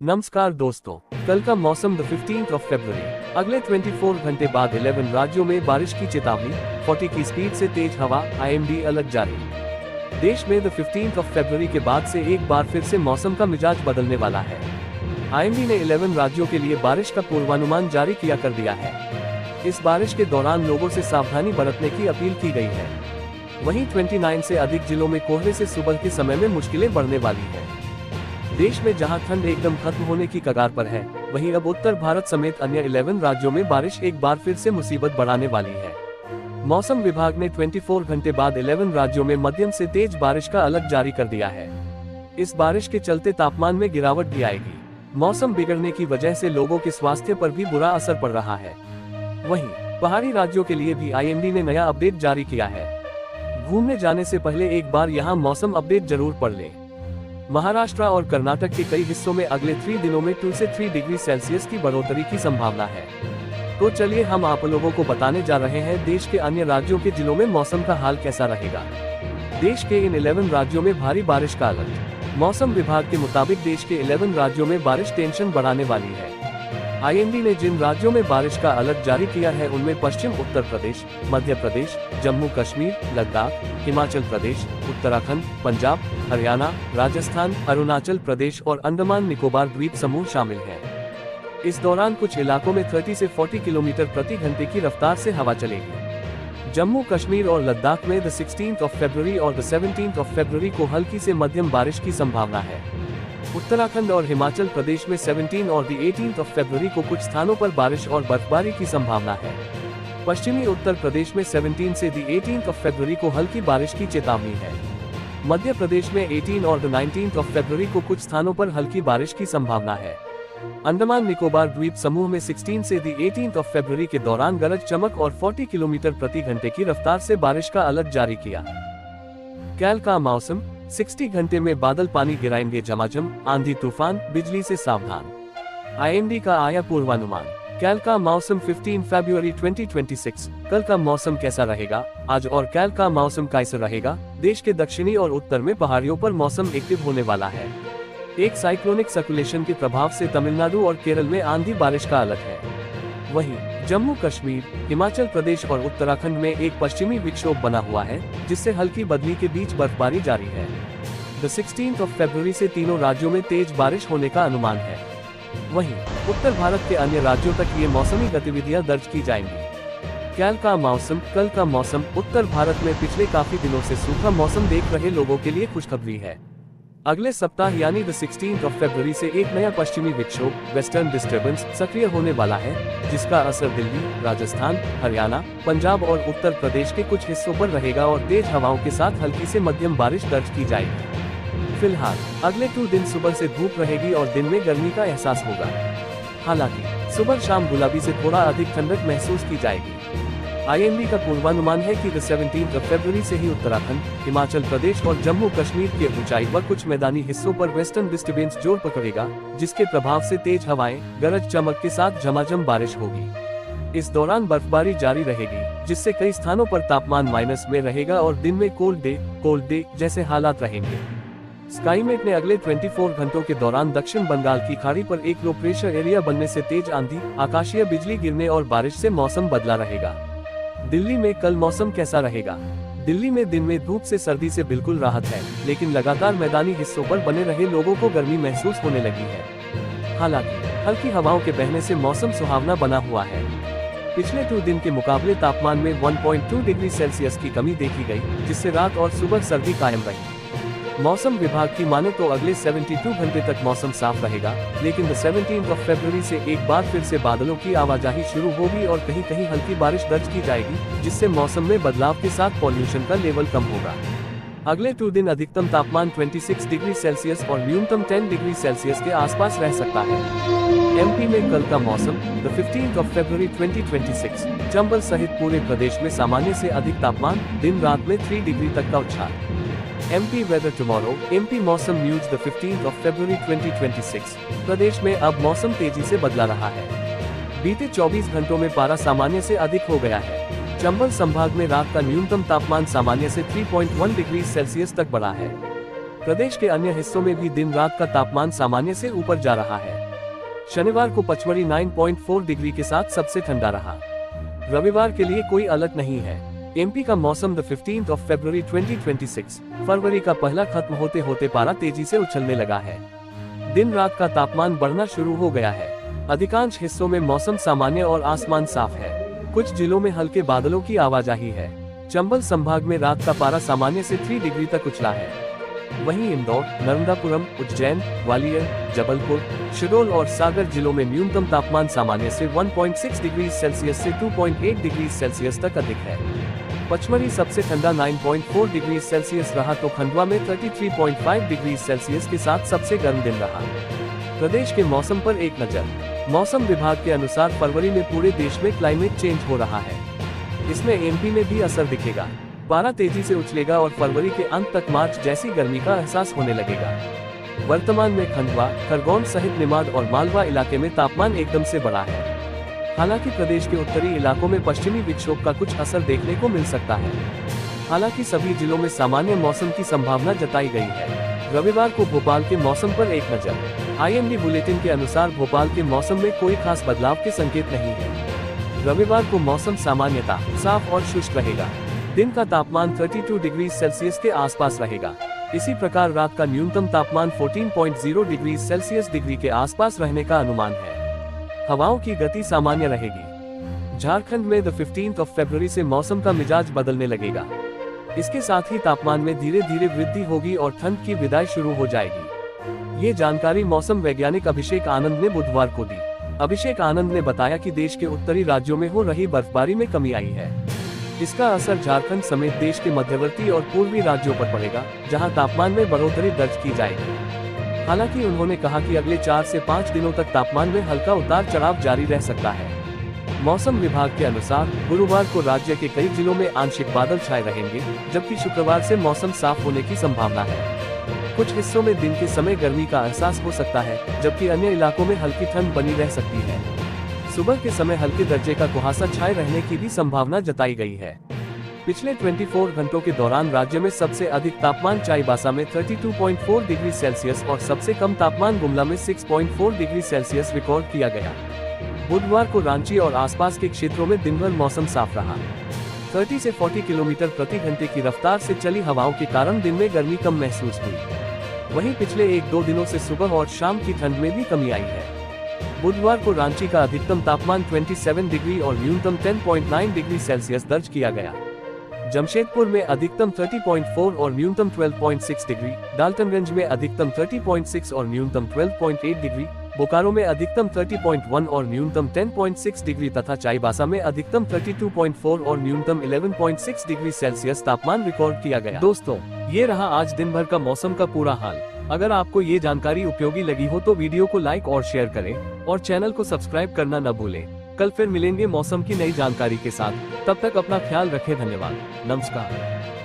नमस्कार दोस्तों, कल का मौसम द 15th ऑफ फरवरी। अगले 24 घंटे बाद 11 राज्यों में बारिश की चेतावनी, 40 की स्पीड से तेज हवा, IMD अलर्ट जारी। देश में द 15th ऑफ फरवरी के बाद से एक बार फिर से मौसम का मिजाज बदलने वाला है। IMD ने 11 राज्यों के लिए बारिश का पूर्वानुमान जारी किया कर दिया है। इस बारिश के दौरान लोगों से सावधानी बरतने की अपील की गई है। वहीं 29 से अधिक जिलों में कोहरे से सुबह के समय में मुश्किलें बढ़ने वाली है। देश में जहां ठंड एकदम खत्म होने की कगार पर है, वहीं अब उत्तर भारत समेत अन्य 11 राज्यों में बारिश एक बार फिर से मुसीबत बढ़ाने वाली है। मौसम विभाग ने 24 घंटे बाद 11 राज्यों में मध्यम से तेज बारिश का अलर्ट जारी कर दिया है। इस बारिश के चलते तापमान में गिरावट भी आएगी। मौसम बिगड़ने की वजह से लोगों के स्वास्थ्य पर भी बुरा असर पड़ रहा है। वहीं पहाड़ी राज्यों के लिए भी IMD ने नया अपडेट जारी किया है। घूमने जाने से पहले एक बार यहाँ मौसम अपडेट जरूर पढ़ लें। महाराष्ट्र और कर्नाटक के कई हिस्सों में अगले 3 दिनों में 2 से 3 डिग्री सेल्सियस की बढ़ोतरी की संभावना है। तो चलिए हम आप लोगों को बताने जा रहे हैं देश के अन्य राज्यों के जिलों में मौसम का हाल कैसा रहेगा। देश के इन 11 राज्यों में भारी बारिश का अलर्ट। मौसम विभाग के मुताबिक देश के 11 राज्यों में बारिश टेंशन बढ़ाने वाली है। IMD ने जिन राज्यों में बारिश का अलर्ट जारी किया है उनमें पश्चिम उत्तर प्रदेश, मध्य प्रदेश, जम्मू कश्मीर, लद्दाख, हिमाचल प्रदेश, उत्तराखंड, पंजाब, हरियाणा, राजस्थान, अरुणाचल प्रदेश और अंडमान निकोबार द्वीप समूह शामिल हैं। इस दौरान कुछ इलाकों में 30 से 40 किलोमीटर प्रति घंटे की रफ्तार से हवा चलेगी। जम्मू कश्मीर और लद्दाख में द 16th ऑफ फरवरी और द 17th ऑफ फरवरी को हल्की से मध्यम बारिश की संभावना है। उत्तराखंड और हिमाचल प्रदेश में 17 और द 18th ऑफ फरवरी को कुछ स्थानों पर बारिश और बर्फबारी की संभावना है। पश्चिमी उत्तर प्रदेश में 17 से द 18th ऑफ फरवरी को हल्की बारिश की चेतावनी है। मध्य प्रदेश में 18 और द 19th ऑफ फरवरी को कुछ स्थानों पर हल्की बारिश की संभावना है। अंडमान निकोबार द्वीप समूह में 16 से द 18th ऑफ फरवरी के दौरान गरज चमक और 40 किलोमीटर प्रति घंटे की रफ्तार से बारिश का अलर्ट जारी किया। कल का मौसम, 60 घंटे में बादल पानी गिराएंगे झमाझम, आंधी तूफान, बिजली से सावधान। IMD का आया पूर्वानुमान। कल का मौसम 15 फरवरी 2026। कल का मौसम कैसा रहेगा? आज और कल का मौसम कैसा रहेगा? देश के दक्षिणी और उत्तर में पहाड़ियों पर मौसम एक्टिव होने वाला है। एक साइक्लोनिक सर्कुलेशन के प्रभाव से तमिलनाडु और केरल में आंधी बारिश का अलर्ट है। वहीं जम्मू कश्मीर, हिमाचल प्रदेश और उत्तराखंड में एक पश्चिमी विक्षोभ बना हुआ है, जिससे हल्की बदली के बीच बर्फबारी जारी है। द 16th ऑफ फरवरी से तीनों राज्यों में तेज बारिश होने का अनुमान है। वहीं उत्तर भारत के अन्य राज्यों तक ये मौसमी गतिविधियां दर्ज की जाएंगी। कल का मौसम उत्तर भारत में पिछले काफी दिनों से सूखा मौसम देख रहे लोगों के लिए खुशखबरी है। अगले सप्ताह यानी द 16th ऑफ फरवरी से एक नया पश्चिमी विक्षोभ, वेस्टर्न डिस्टर्बेंस, सक्रिय होने वाला है, जिसका असर दिल्ली, राजस्थान, हरियाणा, पंजाब और उत्तर प्रदेश के कुछ हिस्सों पर रहेगा और तेज हवाओं के साथ हल्की से मध्यम बारिश दर्ज की जाएगी। फिलहाल अगले 2 दिन सुबह से धूप रहेगी और दिन में गर्मी का एहसास होगा। हालांकि सुबह शाम गुलाबी से थोड़ा अधिक ठंडक महसूस की जाएगी। IMD का पूर्वानुमान है कि द 17th ऑफ फरवरी से ही उत्तराखंड, हिमाचल प्रदेश और जम्मू कश्मीर के ऊंचाई व कुछ मैदानी हिस्सों पर वेस्टर्न डिस्टर्बेंस जोर पकड़ेगा, जिसके प्रभाव से तेज हवाएं, गरज चमक के साथ झमाझम बारिश होगी। इस दौरान बर्फबारी जारी रहेगी, जिससे कई स्थानों पर तापमान माइनस में रहेगा और दिन में कोल्ड डे जैसे हालात रहेंगे। स्काईमेट ने अगले 24 घंटों के दौरान दक्षिण बंगाल की खाड़ी पर एक लो प्रेशर एरिया बनने से तेज आंधी, आकाशीय बिजली गिरने और बारिश से मौसम बदला रहेगा। दिल्ली में कल मौसम कैसा रहेगा? दिल्ली में दिन में धूप से सर्दी से बिल्कुल राहत है, लेकिन लगातार मैदानी हिस्सों पर बने रहे लोगों को गर्मी महसूस होने लगी है। हालांकि हल्की हवाओं के बहने से मौसम सुहावना बना हुआ है। पिछले 2 दिन के मुकाबले तापमान में 1.2 डिग्री सेल्सियस की कमी देखी गई, जिससे रात और सुबह सर्दी कायम रही। मौसम विभाग की माने तो अगले 72 घंटे तक मौसम साफ रहेगा, लेकिन द 17th ऑफ फरवरी से एक बार फिर से बादलों की आवाजाही शुरू होगी और कहीं कहीं हल्की बारिश दर्ज की जाएगी, जिससे मौसम में बदलाव के साथ पॉल्यूशन का लेवल कम होगा। अगले 2 दिन अधिकतम तापमान 26 डिग्री सेल्सियस और न्यूनतम 10 डिग्री सेल्सियस के आसपास रह सकता है। MP में कल का मौसम, the 15th of February 2026। Chambal सहित पूरे प्रदेश में सामान्य से अधिक तापमान, दिन रात में 3 डिग्री तक का उछाल। MP वेदर टुमारो, MP मौसम news the 15th of February 2026। प्रदेश में अब मौसम तेजी से बदला रहा है। बीते 24 घंटों में पारा सामान्य से अधिक हो गया है। चंबल संभाग में रात का न्यूनतम तापमान सामान्य से 3.1 डिग्री सेल्सियस तक बढ़ा है। प्रदेश के अन्य हिस्सों में भी दिन रात का तापमान सामान्य से ऊपर जा रहा है। शनिवार को पचमढ़ी 9.4 डिग्री के साथ सबसे ठंडा रहा। रविवार के लिए कोई अलर्ट नहीं है। एमपी का मौसम 15 फरवरी 2026 फरवरी का पहला खत्म होते होते पारा तेजी से उछलने लगा है। दिन रात का तापमान बढ़ना शुरू हो गया है। अधिकांश हिस्सों में मौसम सामान्य और आसमान साफ है। कुछ जिलों में हल्के बादलों की आवाजाही है। चंबल संभाग में रात का पारा सामान्य से 3 डिग्री तक उछला है। वहीं इंदौर, नर्मदापुरम, उज्जैन, ग्वालियर, जबलपुर, शहडोल और सागर जिलों में न्यूनतम तापमान सामान्य से 1.6 डिग्री सेल्सियस से 2.8 डिग्री सेल्सियस तक अधिक है। पचमढ़ी सबसे ठंडा 9.4 डिग्री सेल्सियस रहा तो खंडवा में 33.5 डिग्री सेल्सियस के साथ सबसे गर्म दिन रहा। प्रदेश के मौसम पर एक नजर। मौसम विभाग के अनुसार फरवरी में पूरे देश में क्लाइमेट चेंज हो रहा है। इसमें एमपी में भी असर दिखेगा। पारा तेजी से उछलेगा और फरवरी के अंत तक मार्च जैसी गर्मी का एहसास होने लगेगा। वर्तमान में खंडवा, खरगोन सहित निमाड़ और मालवा इलाके में तापमान एकदम से बढ़ा है। हालांकि प्रदेश के उत्तरी इलाकों में पश्चिमी विक्षोभ का कुछ असर देखने को मिल सकता है। हालांकि सभी जिलों में सामान्य मौसम की संभावना जताई गई है। रविवार को भोपाल के मौसम पर एक नजर। आईएमडी बुलेटिन के अनुसार भोपाल के मौसम में कोई खास बदलाव के संकेत नहीं है। रविवार को मौसम सामान्यतः साफ और शुष्क रहेगा। दिन का तापमान 32 डिग्री सेल्सियस के आसपास रहेगा। इसी प्रकार रात का न्यूनतम तापमान 14.0 डिग्री सेल्सियस के आसपास रहने का अनुमान है। हवाओं की गति सामान्य रहेगी। झारखंड में 15 फरवरी से मौसम का मिजाज बदलने लगेगा। इसके साथ ही तापमान में धीरे धीरे वृद्धि होगी और ठंड की विदाई शुरू हो जाएगी। ये जानकारी मौसम वैज्ञानिक अभिषेक आनंद ने बुधवार को दी। अभिषेक आनंद ने बताया कि देश के उत्तरी राज्यों में हो रही बर्फबारी में कमी आई है। इसका असर झारखंड समेत देश के मध्यवर्ती और पूर्वी राज्यों पर पड़ेगा, जहां तापमान में बढ़ोतरी दर्ज की जाएगी। हालांकि उन्होंने कहा कि अगले 4 से 5 दिनों तक तापमान में हल्का उतार चढ़ाव जारी रह सकता है। मौसम विभाग के अनुसार गुरुवार को राज्य के कई जिलों में आंशिक बादल छाए रहेंगे, जबकि शुक्रवार से मौसम साफ होने की संभावना है। कुछ हिस्सों में दिन के समय गर्मी का एहसास हो सकता है, जबकि अन्य इलाकों में हल्की ठंड बनी रह सकती है। सुबह के समय हल्के दर्जे का कुहासा छाए रहने की भी संभावना जताई गई है। पिछले 24 घंटों के दौरान राज्य में सबसे अधिक तापमान चाईबासा में 32.4 डिग्री सेल्सियस और सबसे कम तापमान गुमला में 6.4 डिग्री सेल्सियस रिकॉर्ड किया गया। बुधवार को रांची और आसपास के क्षेत्रों में दिन भर मौसम साफ रहा। 30 से 40 किलोमीटर प्रति घंटे की रफ्तार से चली हवाओं के कारण दिन में गर्मी कम महसूस हुई। वहीं पिछले 1-2 दिनों से सुबह और शाम की ठंड में भी कमी आई है। बुधवार को रांची का अधिकतम तापमान 27 डिग्री और न्यूनतम 10.9 डिग्री सेल्सियस दर्ज किया गया। जमशेदपुर में अधिकतम 30.4 और न्यूनतम 12.6 डिग्री, डाल्टनगंज में अधिकतम 30.6 और न्यूनतम 12.8 डिग्री, बोकारो में अधिकतम 30.1 और न्यूनतम 10.6 डिग्री तथा चाईबासा में अधिकतम 32.4 और न्यूनतम 11.6 डिग्री सेल्सियस तापमान रिकॉर्ड किया गया। दोस्तों, ये रहा आज दिन भर का मौसम का पूरा हाल। अगर आपको ये जानकारी उपयोगी लगी हो तो वीडियो को लाइक और शेयर करें और चैनल को सब्सक्राइब करना न भूलें। कल फिर मिलेंगे मौसम की नई जानकारी के साथ। तब तक अपना ख्याल रखें। धन्यवाद। नमस्कार।